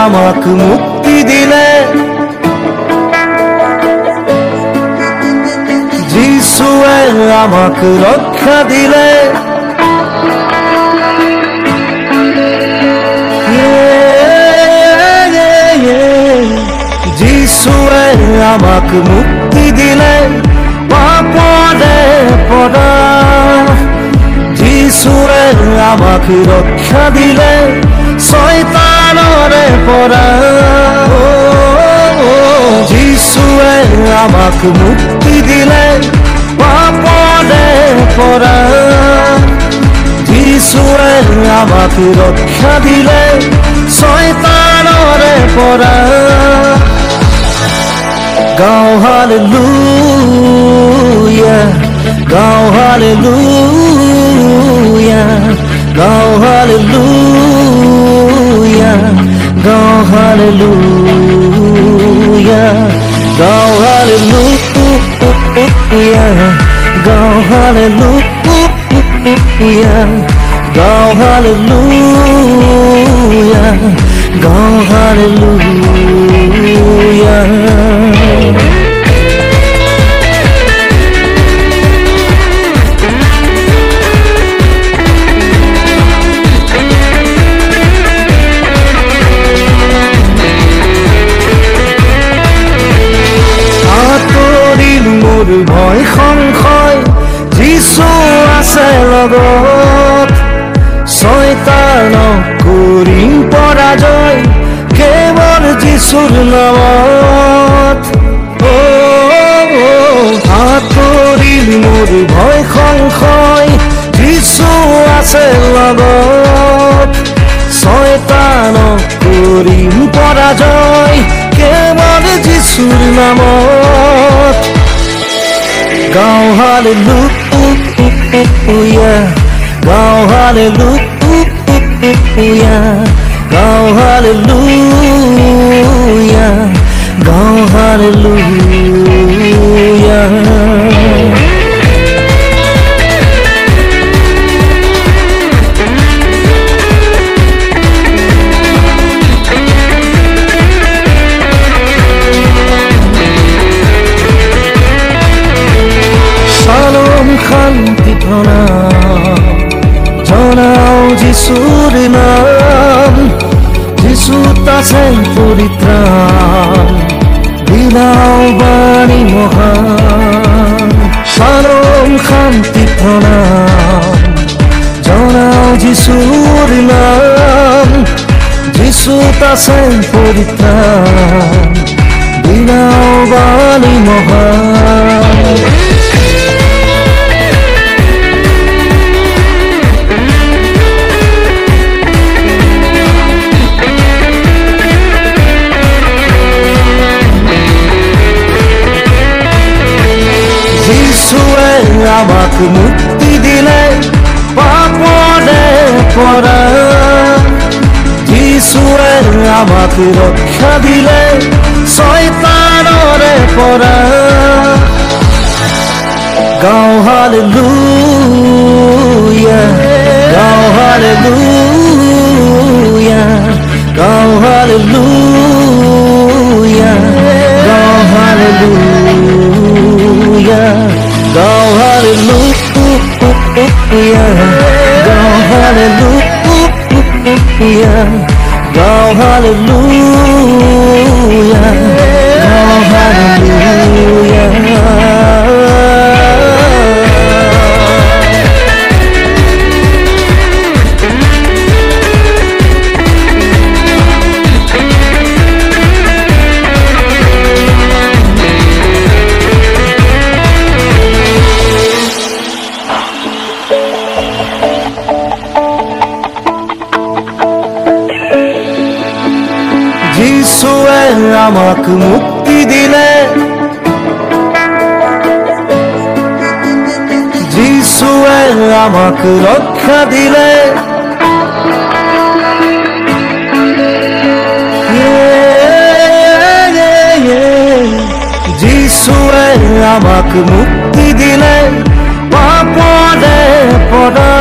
আমাক মুক্তি দিলে, যিশুৱে আমাক ৰক্ষা দিলে। যিশুৱে আমাক মুক্তি দিলে পাপৰে পৰা, যিশুৱে আমাক ৰক্ষা দিলে শয়তানৰে পৰা। যিশুৱে আমাক মুক্তি দিলে পাপৰে পৰা, যিশুৱে আমাক ৰক্ষা দিলে শয়তানৰে পৰা। গাওঁ হালেলুয়া, গাওঁ হালেলুয়া, গাওঁ হালেলুয়া, গাওঁ হালেলুয়া, গাওঁ হালেলুয়া, গাওঁ হালেলুয়া, গাওঁ হালেলুয়া, গাওঁ হালেলুয়া। মোৰ ভয় সংশয়, যিশু আছে লগত, শয়তানক কৰিম পৰাজয় কেৱল যিশুৰ নামত। আঁতৰিল মোৰ ভয় সংশয়, যিশু আছে লগত, শয়তানক কৰিম পৰাজয় কেৱল যিশুৰ নামত। গাওঁ হালেলুয়া, গাওঁ হালেলুয়া, গাওঁ হালেলুয়া, গাওঁ হালেলুয়া। শান্তি জনাও যিশুর নাম, যিশুত আছে পরিত্রাণ, বিলাও বাণী মহান। শালোম শান্তি জনাও যিশুর নাম, যিশুত আছে পরিত্রাণ, বিলাও বাণী মহান। যিশুৱে আমাক মুক্তি দিলে পাপৰে পৰা, যিশুৱে আমাক ৰক্ষা দিলে শয়তানৰে পৰা। গাওঁ হালেলুয়া, গাওঁ হালেলুয়া, গাওঁ হালেলুয়া, গাওঁ হালেলুয়া, গাওঁ হালেলুয়া, গাওঁ হালেলুয়া, গাওঁ হালেলুয়া, গাওঁ হালেলুয়া। যিশুৱে আমাক মুক্তি দিলে, যিশুৱে আমাক ৰক্ষা দিলে। যিশুৱে আমাক মুক্তি দিলে পাপৰে পৰা,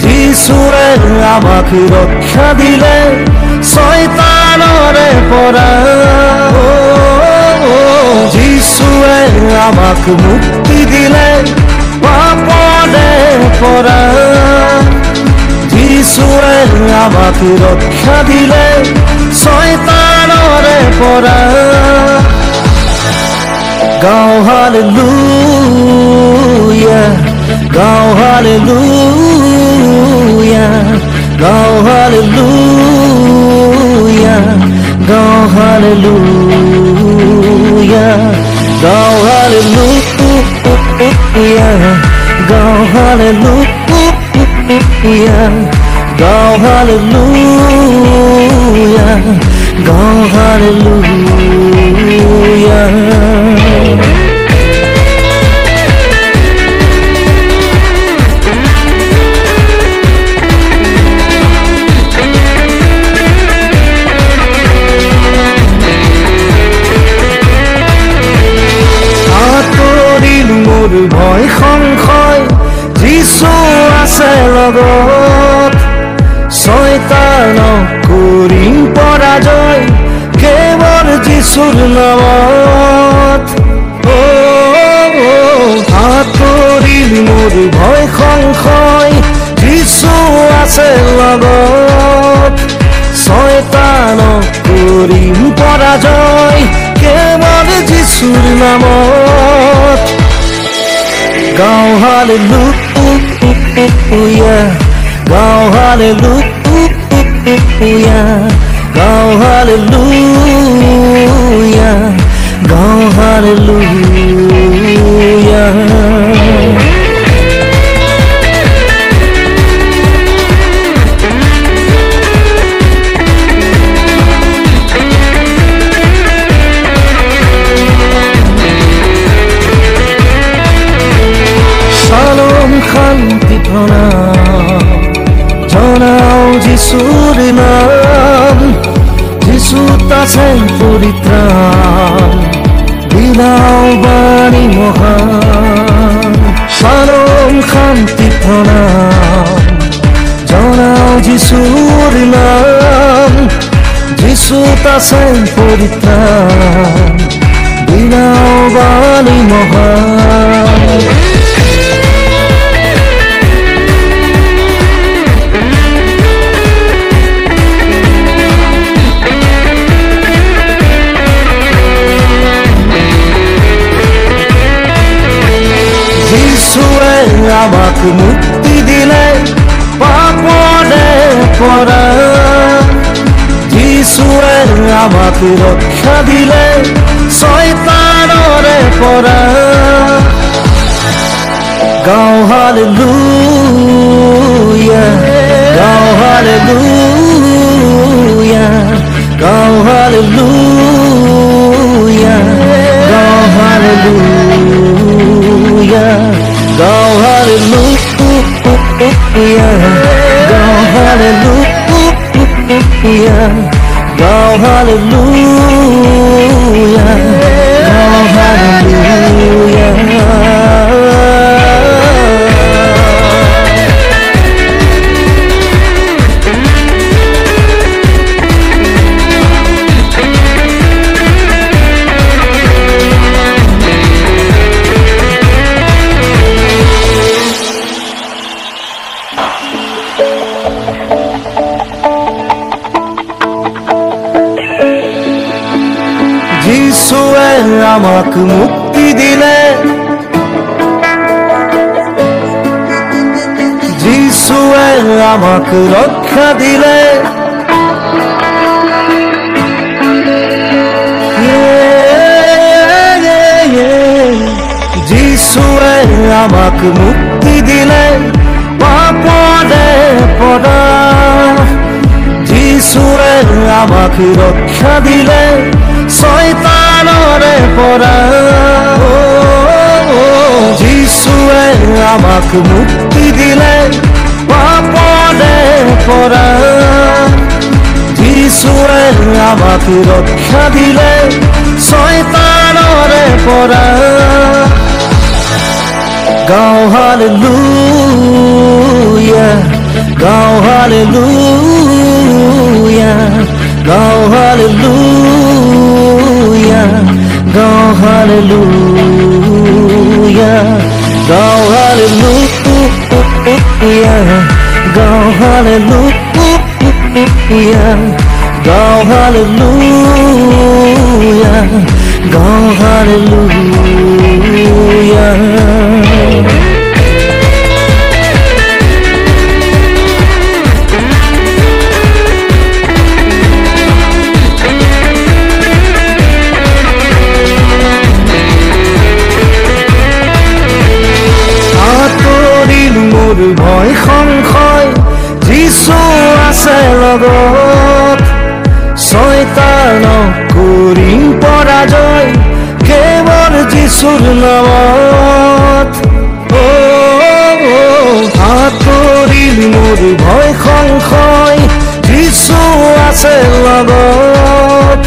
যিশুৱে আমাক ৰক্ষা দিলে শয়তানৰে পৰা যিশুৱে আমাক মুক্তি দিলে পাপৰে পৰা যিশুৱে আমাক ৰক্ষা দিলে শয়তানৰে পৰা গাও হালেলুয়া গাও হালেলুয়া গাও হালেলুয়া গাও হালেলুয়া গাও হালেলুয়া গাও হালেলুয়া গাও হালেলুয়া গাও হালেলুয়া মোৰ ভয় সংশয় যিশু আছে লগত শয়তানক কৰিম পৰাজয় কেৱল যিশুৰ নামত আঁতৰিল মোৰ ভয় সংশয় যিশু আছে লগত শয়তানক কৰিম পৰাজয় কেৱল যিশুৰ নামত গাও হালেলুয়া গাও হালেলুয়া গাও হালেলুয়া গাও হালেলুয়া শান্তি প্রণাম জনাও যিশুর নাম যিশু আছেন পরিত্রাণ বিলাও বাণী মহান শালোম শান্তি প্রণাম জনাও যিশুর নাম যিশু আছেন পরিত্রাণ বিলাও বাণী মহান যিশুৱে আমাক মুক্তি দিলে পাপৰে পৰা যিশুৱে আমাক ৰক্ষা দিলে শয়তানৰে পৰা গাও হালেলুয়া গাও হালেলুয়া গাও হালেলুয়া গাও হালেলুয়া গাও হালেলুয়া গাও হালেলুয়া গাও হালেলুয়া গাও হালেলুয়া যিশুৱে আমাক মুক্তি দিলে যিশুৱে আমাক ৰক্ষা দিলে যিশুৱে আমাক মুক্তি দিলে পাপৰে পৰা যিশুৱে আমাক ৰক্ষা দিলে শয়তানৰে পৰা যিশুৱে আমাক মুক্তি দিলে পাপৰে পৰা যিশুৱে আমাক ৰক্ষা দিলে শয়তানৰে পৰা গাও হালেলুয়া গাও hallelujah Go hallelujah, go hallelujah, go hallelujah, go hallelujah, go hallelujah, go hallelujah. ভয় সংশয় যিশু আছে লগত শয়তানক কৰিম পৰাজয় কেৱল যিশুৰ নামত আঁতৰিল মোৰ ভয় সংশয় যিশু আছে লগত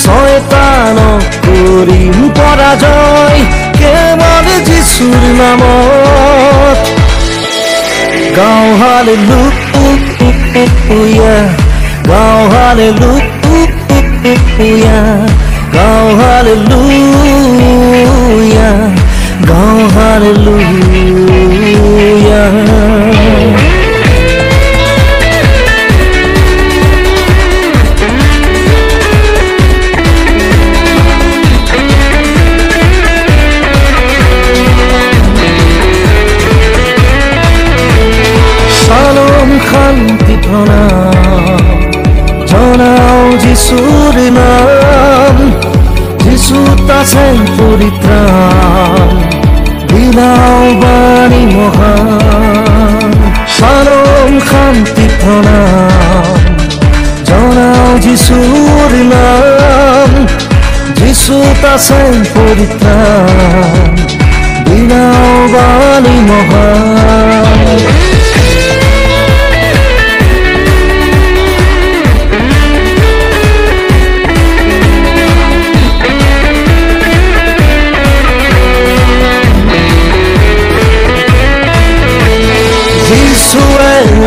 শয়তানক কৰিম পৰাজয় কেৱল যিশুৰ নামত Go hallelujah, go hallelujah, go hallelujah, go hallelujah. শান্তি প্ৰণাম জনাও যিশুৰ নাম যিশুত আছে পৰিত্ৰাণ বিলাও বাণী মহান শালম শান্তি প্ৰণাম জনাও যিশুৰ নাম যিশুত আছে পৰিত্ৰাণ বিলাও বাণী মহান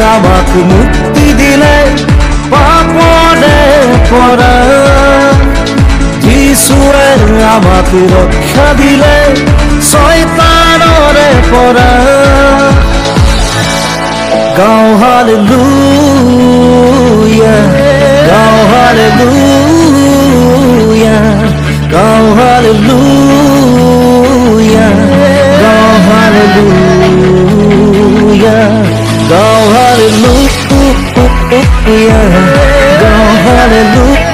আমাক মুক্তি দিলে পাপৰে পৰা যিশুৱে আমাক ৰক্ষা দিলে শয়তানৰে পৰা গাও হালেলুয়া গাও হালেলুয়া গাও হালেলুয়া গাও hallelujah Go hallelujah, go hallelujah,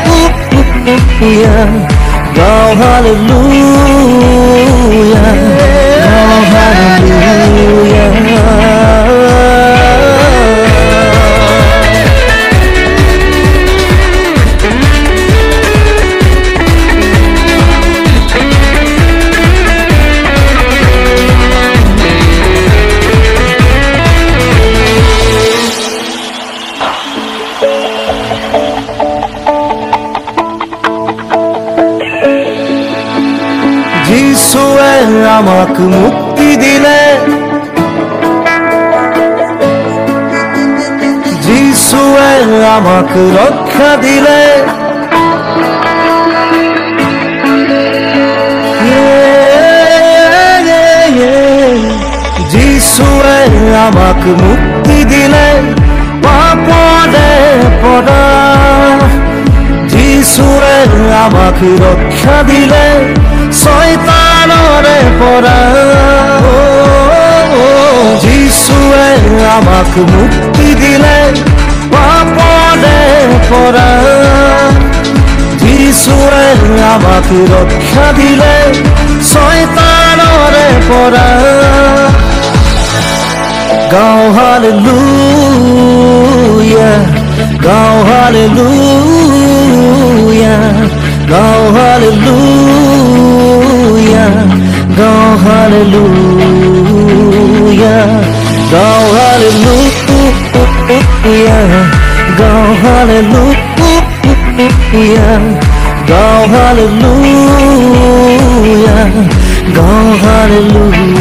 go hallelujah, go hallelujah. যিশুৱে আমাক মুক্তি দিলে যিশুৱে আমাক ৰক্ষা দিলে যিশুৱে আমাক মুক্তি দিলে পাপৰে পৰা যিশুৱে আমাক ৰক্ষা দিলে শয়তানৰে পৰা যিশুৱে আমাক মুক্তি দিলে পাপৰে পৰা যিশুৱে আমাক ৰক্ষা দিলে শয়তানৰে পৰা গাও হালেলুয়া গাও হালেলুয়া গাও হালেলুয়া গাও হালেলুয়া গাও হালেলুয়া গাও হালেলুয়া গাও হালেলুয়া গাও হালেলুয়া